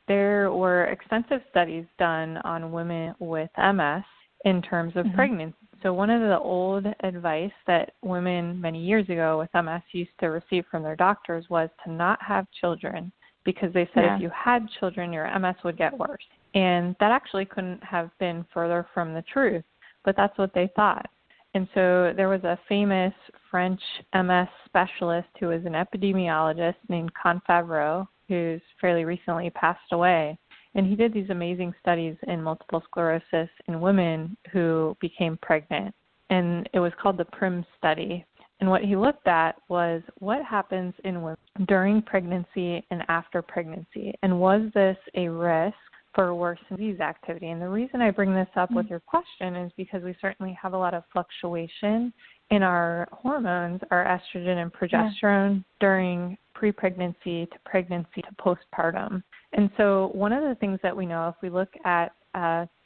there were extensive studies done on women with MS in terms of pregnancy. So one of the old advice that women many years ago with MS used to receive from their doctors was to not have children, because they said if you had children, your MS would get worse. And that actually couldn't have been further from the truth, but that's what they thought. And so there was a famous French MS specialist who was an epidemiologist named Confavreau, who's fairly recently passed away. And he did these amazing studies in multiple sclerosis in women who became pregnant. And it was called the PRIM study. And what he looked at was what happens in women during pregnancy and after pregnancy. And was this a risk for worse disease activity? And the reason I bring this up with your question is because we certainly have a lot of fluctuation in our hormones, our estrogen and progesterone, during pre-pregnancy to pregnancy to postpartum. And so one of the things that we know, if we look at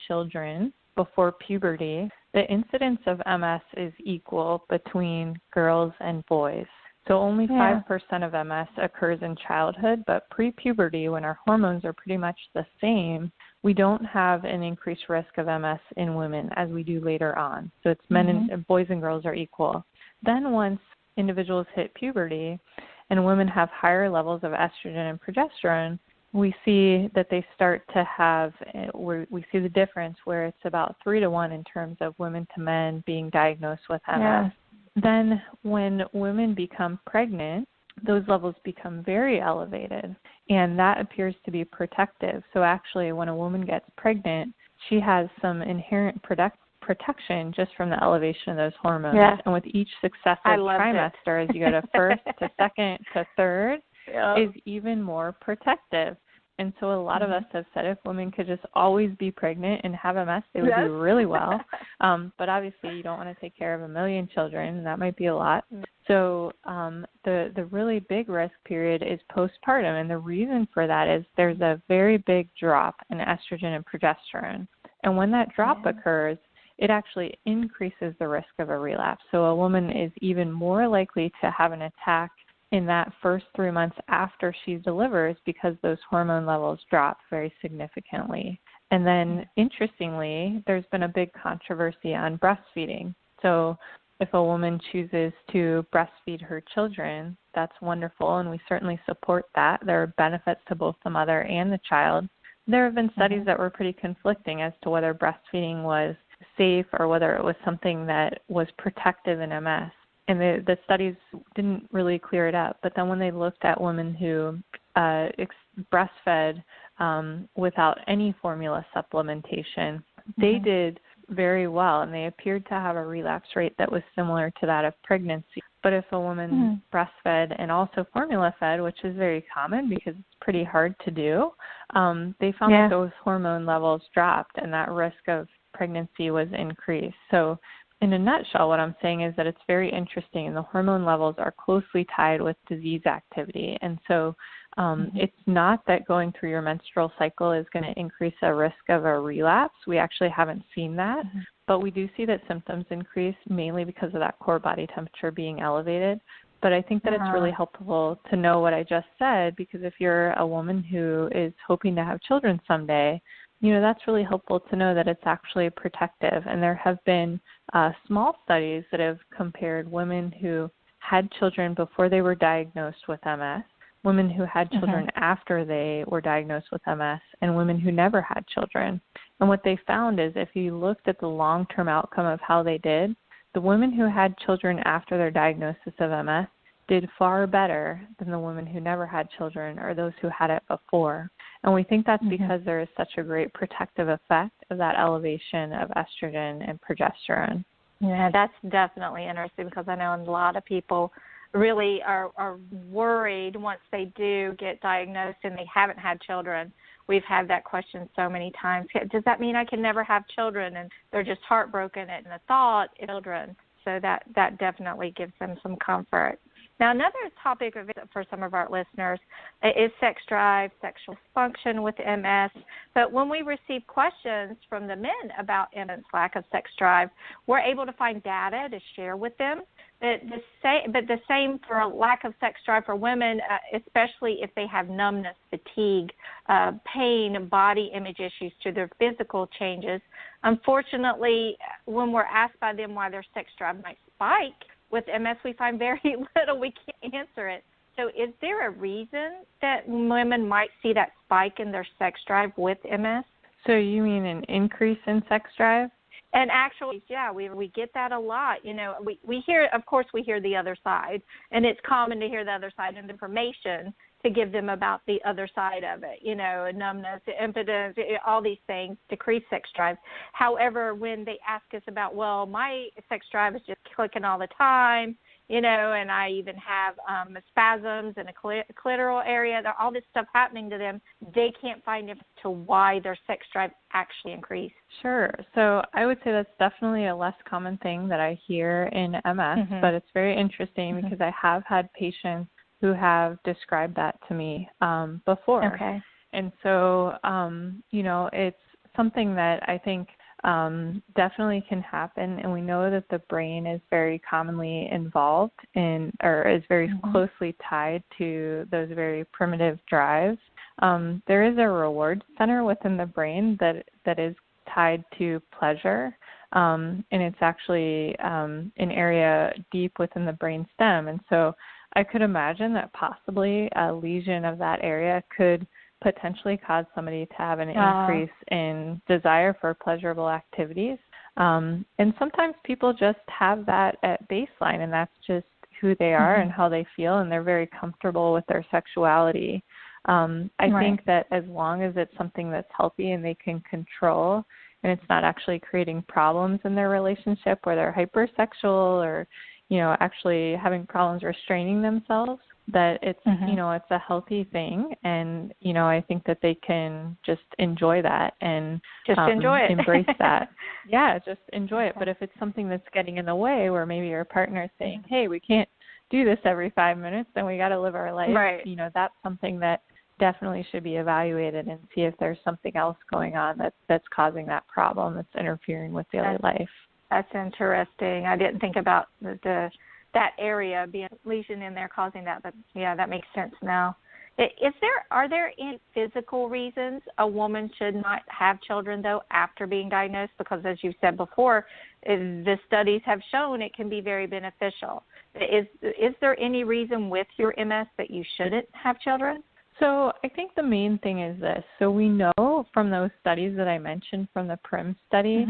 children before puberty, the incidence of MS is equal between girls and boys. So only 5% of MS occurs in childhood, but pre-puberty, when our hormones are pretty much the same, we don't have an increased risk of MS in women as we do later on. So it's men and boys and girls are equal. Then once individuals hit puberty and women have higher levels of estrogen and progesterone, we see that they start to have, we see the difference where it's about 3-to-1 in terms of women to men being diagnosed with MS. Then when women become pregnant, those levels become very elevated, and that appears to be protective. So actually, when a woman gets pregnant, she has some inherent protection just from the elevation of those hormones. And with each successive trimester, as you go to first to second to third, is even more protective. And so a lot of us have said if women could just always be pregnant and have MS, they would do really well. But obviously you don't want to take care of 1 million children, and that might be a lot. So the really big risk period is postpartum. And the reason for that is there's a very big drop in estrogen and progesterone. And when that drop occurs, it actually increases the risk of a relapse. So a woman is even more likely to have an attack in that first 3 months after she delivers, because those hormone levels drop very significantly. And then, interestingly, there's been a big controversy on breastfeeding. So if a woman chooses to breastfeed her children, that's wonderful, and we certainly support that. There are benefits to both the mother and the child. There have been studies that were pretty conflicting as to whether breastfeeding was safe or whether it was something that was protective in MS. And the studies didn't really clear it up. But then when they looked at women who breastfed without any formula supplementation, they did very well, and they appeared to have a relapse rate that was similar to that of pregnancy. But if a woman breastfed and also formula fed, which is very common because it's pretty hard to do, they found that those hormone levels dropped and that risk of pregnancy was increased. So in a nutshell, what I'm saying is that it's very interesting, and the hormone levels are closely tied with disease activity. And so it's not that going through your menstrual cycle is going to increase a risk of a relapse. We actually haven't seen that, but we do see that symptoms increase mainly because of that core body temperature being elevated. But I think that it's really helpful to know what I just said, because if you're a woman who is hoping to have children someday, that's really helpful to know that it's actually protective. And there have been small studies that have compared women who had children before they were diagnosed with MS, women who had children after they were diagnosed with MS, and women who never had children. And what they found is if you looked at the long-term outcome of how they did, the women who had children after their diagnosis of MS did far better than the women who never had children or those who had it before. And we think that's because there is such a great protective effect of that elevation of estrogen and progesterone. Yeah, that's definitely interesting, because I know a lot of people really are worried once they do get diagnosed and they haven't had children. We've had that question so many times. Does that mean I can never have children? And they're just heartbroken at the thought of children. So that definitely gives them some comfort. Now, another topic for some of our listeners is sex drive, sexual dysfunction with MS. But when we receive questions from the men about MS, lack of sex drive, we're able to find data to share with them. But the same for a lack of sex drive for women, especially if they have numbness, fatigue, pain, body image issues to their physical changes. Unfortunately, when we're asked by them why their sex drive might spike with MS, we find very little. We can't answer it. So is there a reason that women might see that spike in their sex drive with MS? So you mean an increase in sex drive? And actually, yeah, we get that a lot. We hear, of course, we hear the other side, and it's common to hear the other side and information to give them about the other side of it, numbness, impotence, all these things, decreased sex drive. However, when they ask us about, well, my sex drive is just clicking all the time, and I even have spasms in a clitoral area, all this stuff happening to them, they can't find as to why their sex drive actually increased. Sure. So I would say that's definitely a less common thing that I hear in MS, but it's very interesting because I have had patients who have described that to me before. Okay. And so, it's something that I think definitely can happen, and we know that the brain is very commonly involved or is very closely tied to those very primitive drives. There is a reward center within the brain that is tied to pleasure, and it's actually an area deep within the brain stem. And so I could imagine that possibly a lesion of that area could potentially cause somebody to have an increase in desire for pleasurable activities. And sometimes people just have that at baseline, and that's just who they are and how they feel, and they're very comfortable with their sexuality. I think that as long as it's something that's healthy and they can control, and it's not actually creating problems in their relationship where they're hypersexual or actually having problems restraining themselves, that it's, it's a healthy thing. And, I think that they can just enjoy that and just enjoy it. Embrace that. Yeah, just enjoy it. But if it's something that's getting in the way where maybe your partner is saying, hey, we can't do this every 5 minutes, then we got to live our life. Right. That's something that definitely should be evaluated and see if there's something else going on that's causing that problem, that's interfering with daily life. That's interesting. I didn't think about that area being a lesion in there causing that, but yeah, that makes sense now. Are there any physical reasons a woman should not have children, though, after being diagnosed? Because as you said before, the studies have shown it can be very beneficial. Is there any reason with your MS that you shouldn't have children? So I think the main thing is this. So we know from those studies that I mentioned from the PRIM study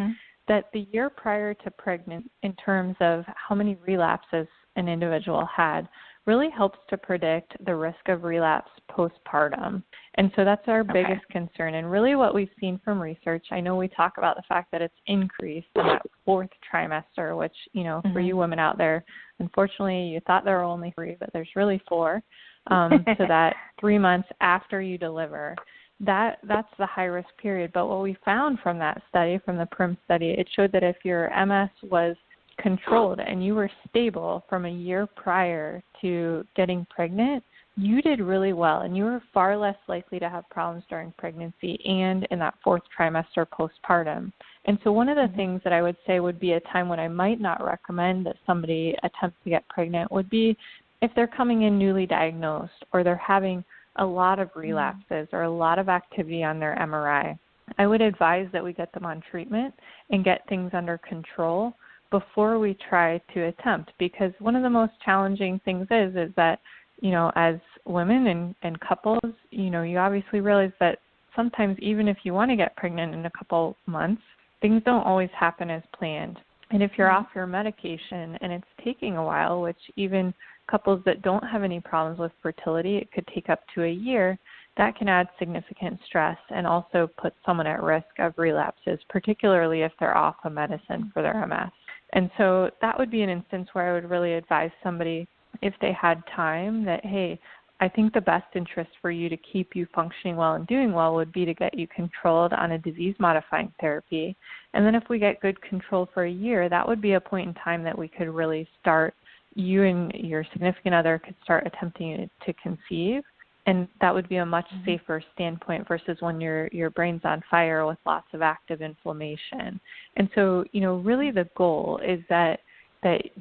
that the year prior to pregnancy, in terms of how many relapses an individual had, really helps to predict the risk of relapse postpartum. And so that's our biggest concern. And really what we've seen from research, I know we talk about the fact that it's increased in that fourth trimester, which, you know, for you women out there, unfortunately you thought there were only 3, but there's really 4. So that 3 months after you deliver, that's the high risk period. But what we found from that study, from the PRIM study, it showed that if your MS was controlled and you were stable from a year prior to getting pregnant, you did really well, and you were far less likely to have problems during pregnancy and in that fourth trimester postpartum. And so one of the things that I would say would be a time when I might not recommend that somebody attempt to get pregnant would be if they're coming in newly diagnosed or they're having a lot of relapses or a lot of activity on their MRI. I would advise that we get them on treatment and get things under control before we try to attempt, because one of the most challenging things is that, you know, as women and couples, you know, you obviously realize that sometimes even if you want to get pregnant in a couple months, things don't always happen as planned. And if you're off your medication and it's taking a while, which even couples that don't have any problems with fertility, it could take up to a year, that can add significant stress and also put someone at risk of relapses, particularly if they're off a medicine for their MS. And so that would be an instance where I would really advise somebody, if they had time, that, hey, I think the best interest for you to keep you functioning well and doing well would be to get you controlled on a disease-modifying therapy. And then if we get good control for a year, that would be a point in time that we could really start, you and your significant other could start attempting to conceive. And that would be a much safer standpoint versus when your brain's on fire with lots of active inflammation. And so, you know, really the goal is that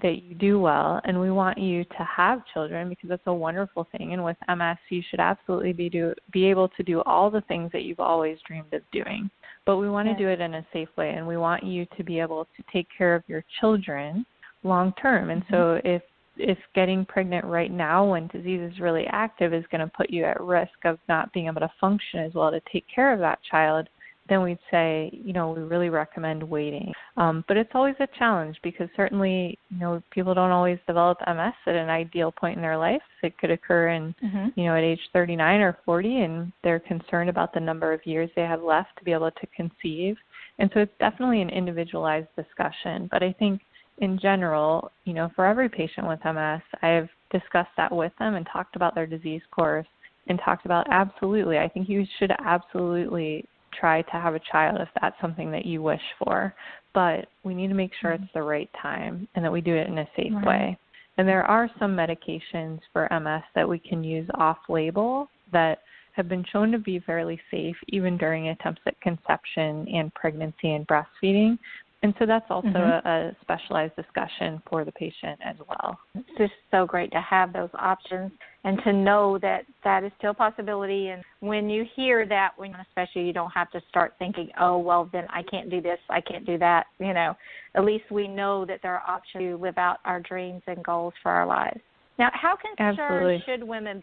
you do well, and we want you to have children because that's a wonderful thing. And with MS, you should absolutely be able to do all the things that you've always dreamed of doing. But we want to do it in a safe way, and we want you to be able to take care of your children long term. And so if getting pregnant right now when disease is really active is going to put you at risk of not being able to function as well to take care of that child, then we'd say, you know, we really recommend waiting. But it's always a challenge because certainly, you know, people don't always develop MS at an ideal point in their life. It could occur in, you know, at age 39 or 40, and they're concerned about the number of years they have left to be able to conceive. And so it's definitely an individualized discussion. But I think in general, you know, for every patient with MS, I've discussed that with them and talked about their disease course and talked about absolutely, I think you should absolutely try to have a child if that's something that you wish for. But we need to make sure it's the right time and that we do it in a safe way. And there are some medications for MS that we can use off-label that have been shown to be fairly safe even during attempts at conception and pregnancy and breastfeeding. And so that's also a specialized discussion for the patient as well. It's just so great to have those options and to know that that is still a possibility. And when you hear that, when especially you don't have to start thinking, oh, well, then I can't do this, I can't do that. You know, at least we know that there are options to live out our dreams and goals for our lives. Now, how concerned should women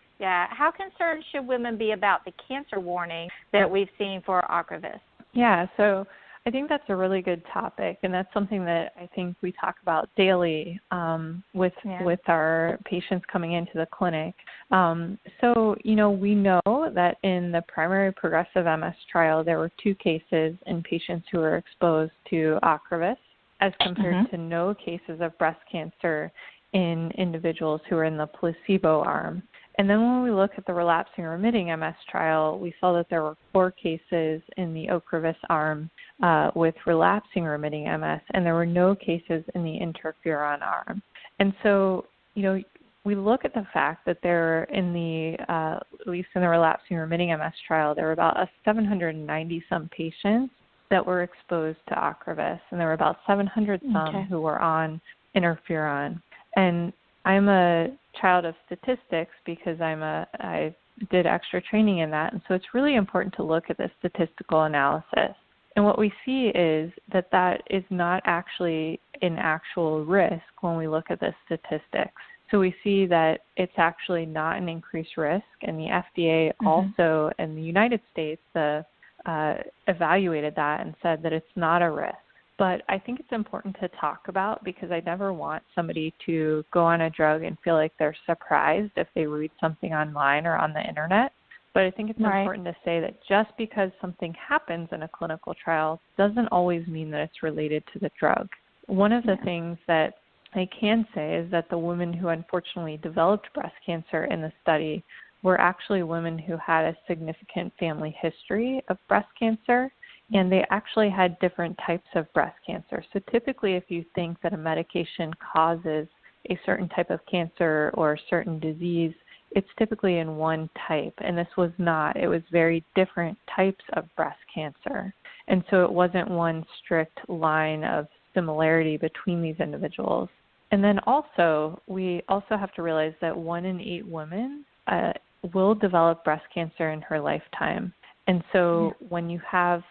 be about the cancer warning that we've seen for Ocrevus? Yeah, so I think that's a really good topic, and that's something that I think we talk about daily with our patients coming into the clinic. So, you know, we know that in the primary progressive MS trial, there were 2 cases in patients who were exposed to Ocrevus as compared to no cases of breast cancer in individuals who were in the placebo arm. And then when we look at the relapsing remitting MS trial, we saw that there were 4 cases in the Ocrevus arm with relapsing remitting MS, and there were no cases in the interferon arm. And so, you know, we look at the fact that there in the, at least in the relapsing remitting MS trial, there were about 790-some patients that were exposed to Ocrevus, and there were about 700-some who were on interferon. And I'm a child of statistics because I did extra training in that. And so it's really important to look at the statistical analysis. And what we see is that that is not actually an actual risk when we look at the statistics. So we see that it's actually not an increased risk, and the FDA also in the United States evaluated that and said that it's not a risk. But I think it's important to talk about, because I never want somebody to go on a drug and feel like they're surprised if they read something online or on the internet. But I think it's important to say that just because something happens in a clinical trial doesn't always mean that it's related to the drug. One of the things that I can say is that the women who unfortunately developed breast cancer in the study were actually women who had a significant family history of breast cancer, and they actually had different types of breast cancer. So typically, if you think that a medication causes a certain type of cancer or a certain disease, it's typically in one type, and this was not. It was very different types of breast cancer. And so it wasn't one strict line of similarity between these individuals. And then also, we also have to realize that 1 in 8 women will develop breast cancer in her lifetime. And so when you have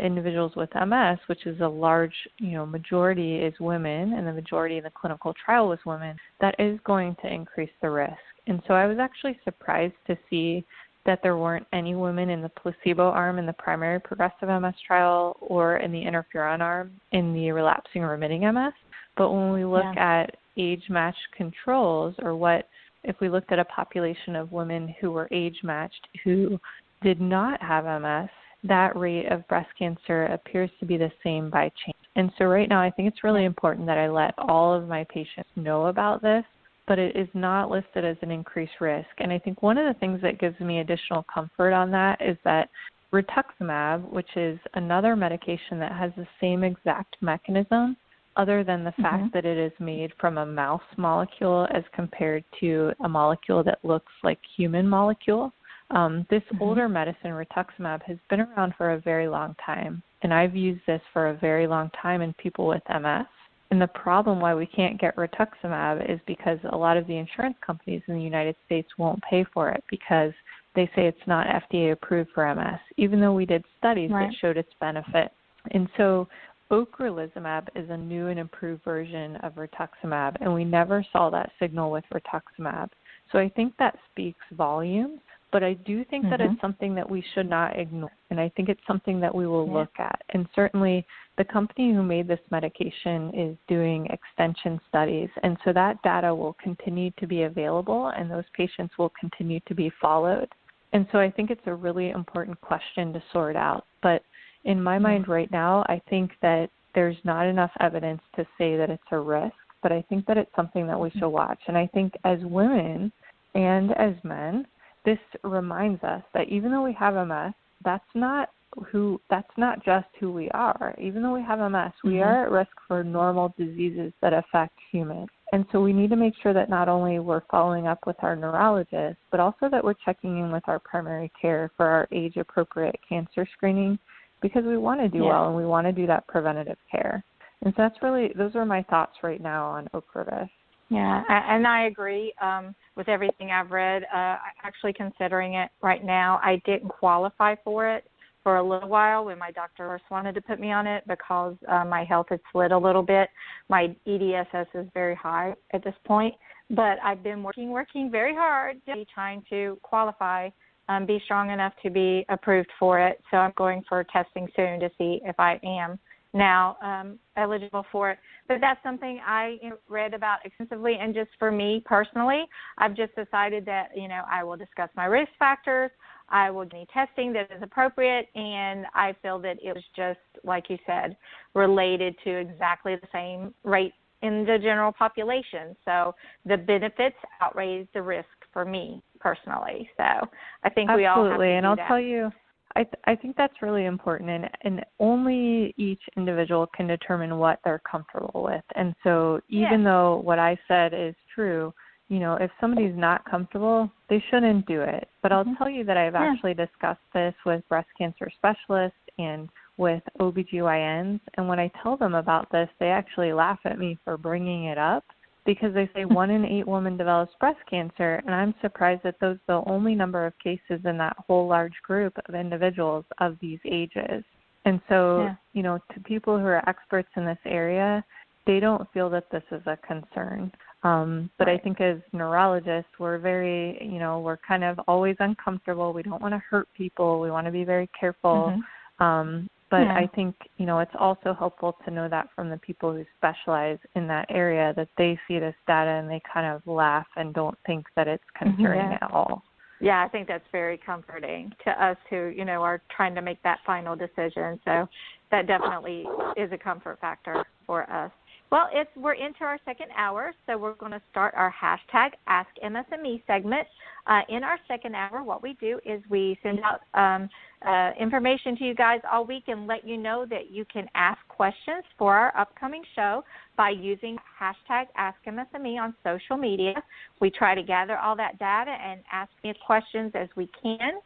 individuals with MS, which is a large, majority is women, and the majority in the clinical trial was women, that is going to increase the risk. And so I was actually surprised to see that there weren't any women in the placebo arm in the primary progressive MS trial or in the interferon arm in the relapsing remitting MS. But when we look at age-matched controls, or if we looked at a population of women who were age-matched who did not have MS, that rate of breast cancer appears to be the same by chance. And so right now I think it's really important that I let all of my patients know about this, but it is not listed as an increased risk. And I think one of the things that gives me additional comfort on that is that Rituximab, which is another medication that has the same exact mechanism, other than the fact that it is made from a mouse molecule as compared to a molecule that looks like human molecule. This older medicine, Rituximab, has been around for a very long time, and I've used this for a very long time in people with MS. And the problem why we can't get Rituximab is because a lot of the insurance companies in the United States won't pay for it because they say it's not FDA approved for MS, even though we did studies that showed its benefit. And so Ocrelizumab is a new and improved version of Rituximab, and we never saw that signal with Rituximab. So I think that speaks volumes, but I do think that it's something that we should not ignore, and I think it's something that we will look at. And certainly the company who made this medication is doing extension studies, and so that data will continue to be available, and those patients will continue to be followed. And so I think it's a really important question to sort out. But in my mind right now, I think that there's not enough evidence to say that it's a risk, but I think that it's something that we should watch. And I think as women and as men, this reminds us that even though we have MS, that's not just who we are. Even though we have MS, we are at risk for normal diseases that affect humans. And so we need to make sure that not only we're following up with our neurologist, but also that we're checking in with our primary care for our age-appropriate cancer screening, because we want to do well and we want to do that preventative care. And so those are my thoughts right now on Ocrevus. Yeah, and I agree with everything I've read. Actually considering it right now, I didn't qualify for it for a little while when my doctor first wanted to put me on it because my health had slid a little bit. My EDSS is very high at this point, but I've been working very hard trying to qualify, be strong enough to be approved for it. So I'm going for testing soon to see if I am now eligible for it. But that's something I read about extensively, and just for me personally, I've just decided that, I will discuss my risk factors, I will do any testing that is appropriate, and I feel that it was just, like you said, related to exactly the same rate in the general population. So the benefits outweigh the risk for me personally. So I think we all have to do and I'll that. tell you, I think that's really important, and only each individual can determine what they're comfortable with. And so even though what I said is true, if somebody's not comfortable, they shouldn't do it. But I'll tell you that I've actually discussed this with breast cancer specialists and with OBGYNs, and when I tell them about this, they actually laugh at me for bringing it up because they say 1 in 8 women develops breast cancer, and I'm surprised that those are the only number of cases in that whole large group of individuals of these ages. And so, to people who are experts in this area, they don't feel that this is a concern. But I think as neurologists, we're very, we're kind of always uncomfortable. We don't want to hurt people. We want to be very careful. But I think, it's also helpful to know that from the people who specialize in that area, that they see this data and they kind of laugh and don't think that it's concerning at all. Yeah, I think that's very comforting to us who, are trying to make that final decision. So that definitely is a comfort factor for us. Well, we're into our second hour, so we're going to start our hashtag Ask MS&Me segment. In our second hour, what we do is we send out information to you guys all week and let you know that you can ask questions for our upcoming show by using hashtag Ask MS&Me on social media. We try to gather all that data and ask you questions as we can.